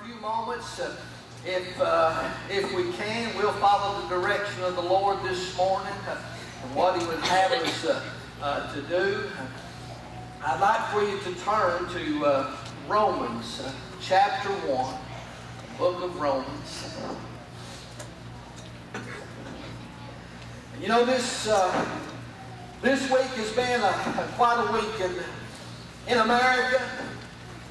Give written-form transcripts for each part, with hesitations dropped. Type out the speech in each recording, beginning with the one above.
few moments. If we can, we'll follow the direction of the Lord this morning and what He would have us to do. I'd like for you to turn to Romans chapter 1, book of Romans. You know, this week has been quite a week in America.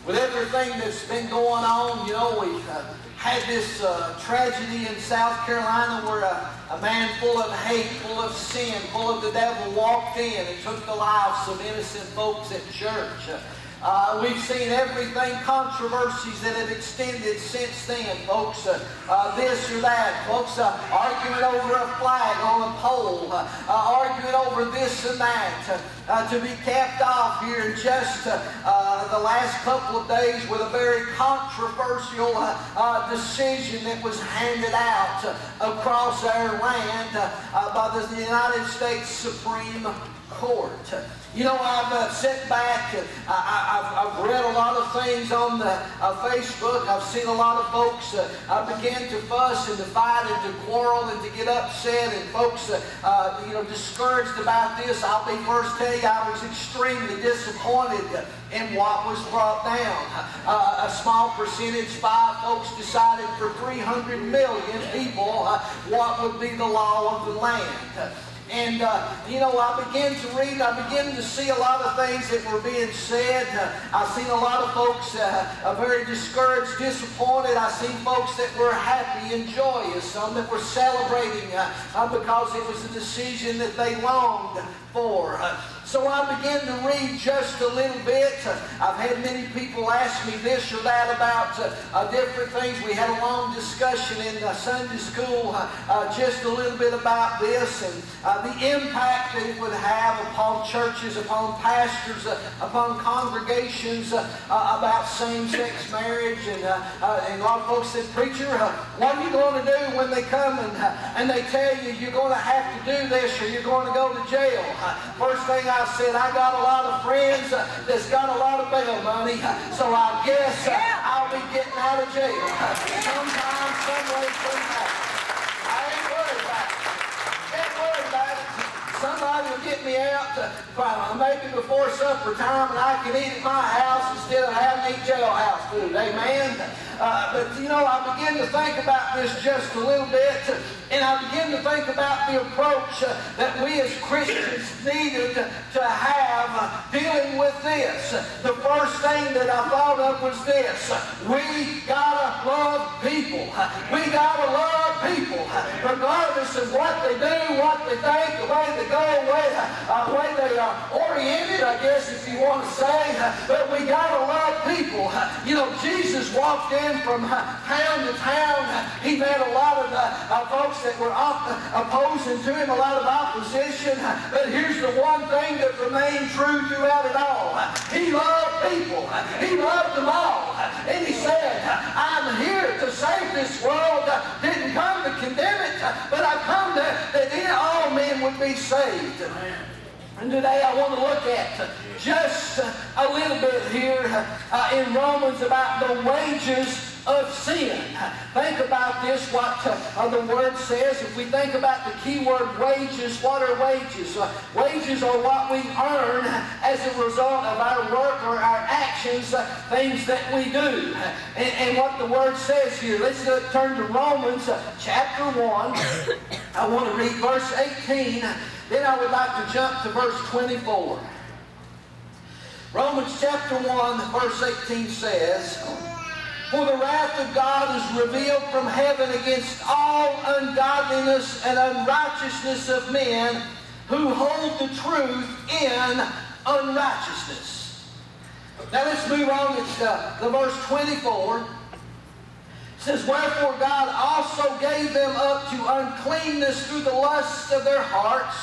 With everything that's been going on, you know, we've had this tragedy in South Carolina where a man full of hate, full of sin, full of the devil walked in and took the lives of innocent folks at church. We've seen everything, controversies that have extended since then, folks. This or that, folks arguing over a flag on a pole, arguing over this and that, to be capped off here in just the last couple of days with a very controversial decision that was handed out across our land by the United States Supreme Court. You know, I've sat back, I've read a lot of things on the Facebook. I've seen a lot of folks begin to fuss and to fight and to quarrel and to get upset, and folks, discouraged about this. I'll be first to tell you, I was extremely disappointed in what was brought down. A small percentage, 5 folks decided for 300 million people what would be the law of the land. And, I began to read, I began to see a lot of things that were being said. I've seen a lot of folks very discouraged, disappointed. I've seen folks that were happy and joyous, some that were celebrating because it was a decision that they longed for. So I began to read just a little bit. I've had many people ask me this or that about different things. We had a long discussion in Sunday school just a little bit about this and the impact that it would have upon churches, upon pastors, upon congregations about same-sex marriage. And a lot of folks said, "Preacher, what are you going to do when they come and they tell you you're going to have to do this or you're going to go to jail?" First thing I said, I got a lot of friends that's got a lot of bail money, so I guess I'll be getting out of jail sometime, some way, sometime. I ain't worried about it. Ain't worried about it. Somebody will get me out maybe before supper time, and I can eat at my house instead of having to eat jailhouse food. Amen. But I began to think about this just a little bit, and I began to think about the approach that we as Christians needed to have dealing with this. The first thing that I thought of was this: we gotta love people. We gotta love people, regardless of what they do, what they think, the way they go, the way they are oriented, I guess, if you want to say. But we gotta love people. Jesus walked in from town to town. He met a lot of folks that were opposing to him, a lot of opposition. But here's the one thing that remained true throughout it all. He loved people. He loved them all. And he said, "I'm here to save this world. Didn't come to condemn it, but I've come that all men would be saved." And today I want to look at just a little bit here in Romans about the wages of sin. Think about this, what the Word says. If we think about the key word wages, what are wages? Wages are what we earn as a result of our work or our actions, things that we do. And what the Word says here, let's turn to Romans chapter 1. I want to read verse 18. Then I would like to jump to verse 24. Romans chapter 1, verse 18 says, "For the wrath of God is revealed from heaven against all ungodliness and unrighteousness of men who hold the truth in unrighteousness." Now let's move on to the verse 24. It says, "Wherefore God also gave them up to uncleanness through the lusts of their hearts,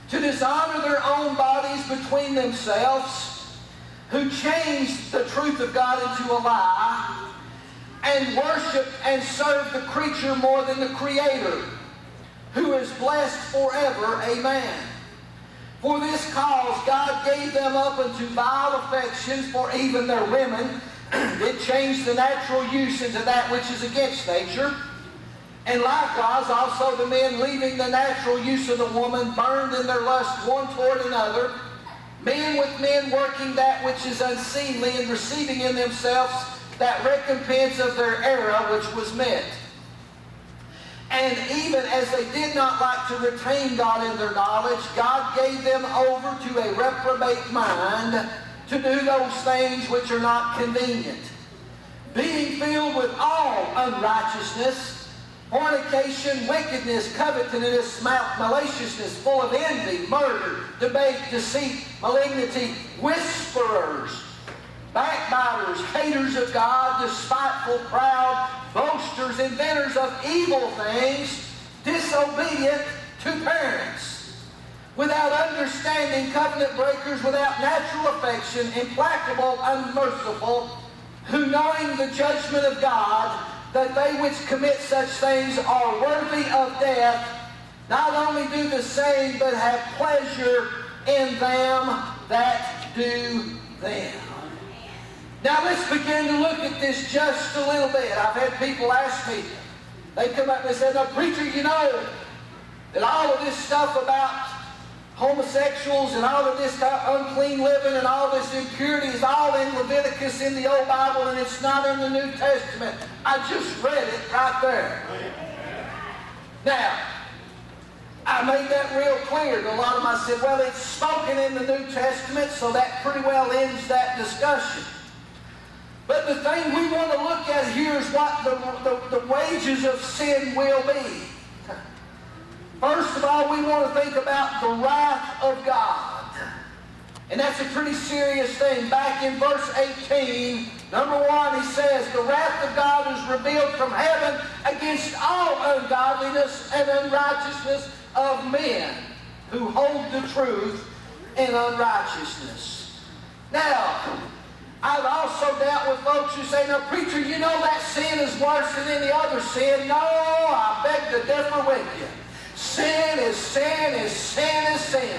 to dishonor their own bodies between themselves, who changed the truth of God into a lie, and worshiped and served the creature more than the Creator, who is blessed forever. Amen. For this cause God gave them up unto vile affections, for even their women did change the natural use into that which is against nature. And likewise, also the men leaving the natural use of the woman, burned in their lust one toward another, men with men working that which is unseemly, and receiving in themselves that recompense of their error which was met. And even as they did not like to retain God in their knowledge, God gave them over to a reprobate mind to do those things which are not convenient, being filled with all unrighteousness, fornication, wickedness, covetousness, maliciousness, full of envy, murder, debate, deceit, malignity, whisperers, backbiters, haters of God, despiteful, proud, boasters, inventors of evil things, disobedient to parents, without understanding, covenant breakers, without natural affection, implacable, unmerciful, who knowing the judgment of God, that they which commit such things are worthy of death, not only do the same, but have pleasure in them that do them. Now let's begin to look at this just a little bit. I've had people ask me, they come up and say, "Now preacher, you know that all of this stuff about homosexuals and all of this unclean living and all this impurity is all in Leviticus in the Old Bible and it's not in the New Testament." I just read it right there. Now, I made that real clear to a lot of them. I said, well, it's spoken in the New Testament, so that pretty well ends that discussion. But the thing we want to look at here is what the wages of sin will be. First of all, we want to think about the wrath of God. And that's a pretty serious thing. Back in verse 18, number 1, he says, "The wrath of God is revealed from heaven against all ungodliness and unrighteousness of men who hold the truth in unrighteousness." Now, I've also dealt with folks who say, "Now, preacher, you know that sin is worse than any other sin." No, I beg to differ with you. Sin is sin is sin is sin.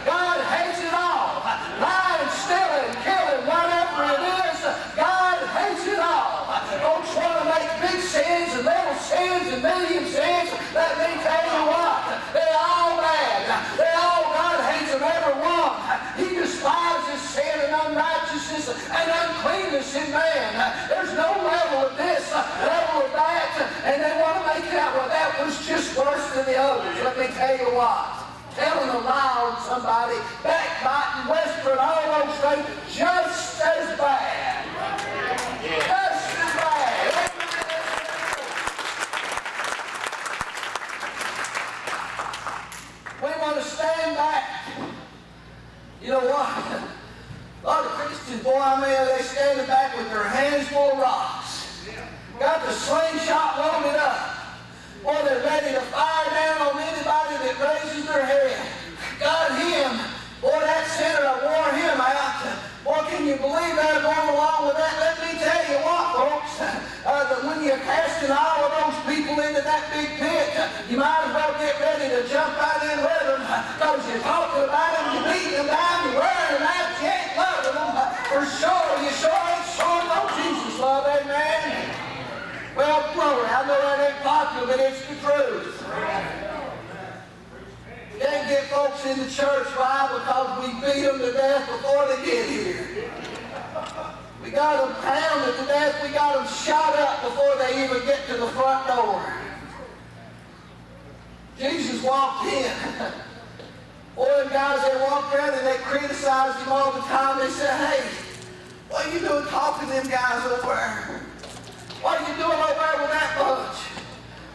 God hates it all. Lying, stealing, killing, whatever it is, God hates it all. Folks want to make big sins and little sins and medium sins. Let me tell you what, they're all bad. God hates them, every one. He despises sin and unrighteousness and uncleanness in man. There's no level of this, level of that, and they want to make it out, well, that was just worse than the others. Let me tell you what, telling a lie on somebody, backbiting, whispering, all those things, just as bad. Just as bad. We want to stand back. You know what? A lot of Christians, boy, I mean, they standing back with their hands full of rocks. Got the slingshot loaded up. Boy, they're ready to fire down on anybody that raises their head. Got him. Boy, that sinner, I wore him out. Boy, can you believe that going along with that? Let me tell you what, folks. That when you're casting all of those people into that big pit, you might as well get ready to jump right in with them. Because you're talking about them, you're beating them down, you're wearing them out, you ain't loving them. For sure, you sure ain't showing no Jesus love, amen? Well, glory, I know that ain't popular, but it's the truth. You can't get folks in the church, why? Because we beat them to death before they get here. We got them pounded to death, we got them shot up before they even get to the front door. Jesus walked in. Boy, them guys, they walked around and they criticized him all the time. They said, "Hey, what are you doing talking to them guys over there? What are you doing over there with that bunch?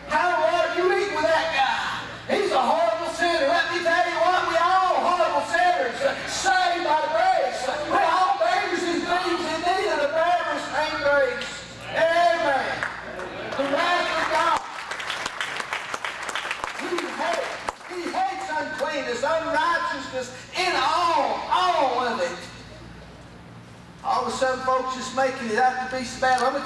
How are you eating with that guy? He's a horrible sinner." Let me tell you what, we all horrible sinners, saved by grace. We're all beggars and thieves in need of the bearers and grace. Amen. The wrath of God. He hates uncleanness, unrighteousness, in all of it. All of a sudden, folks, just making it out to be so bad. Let me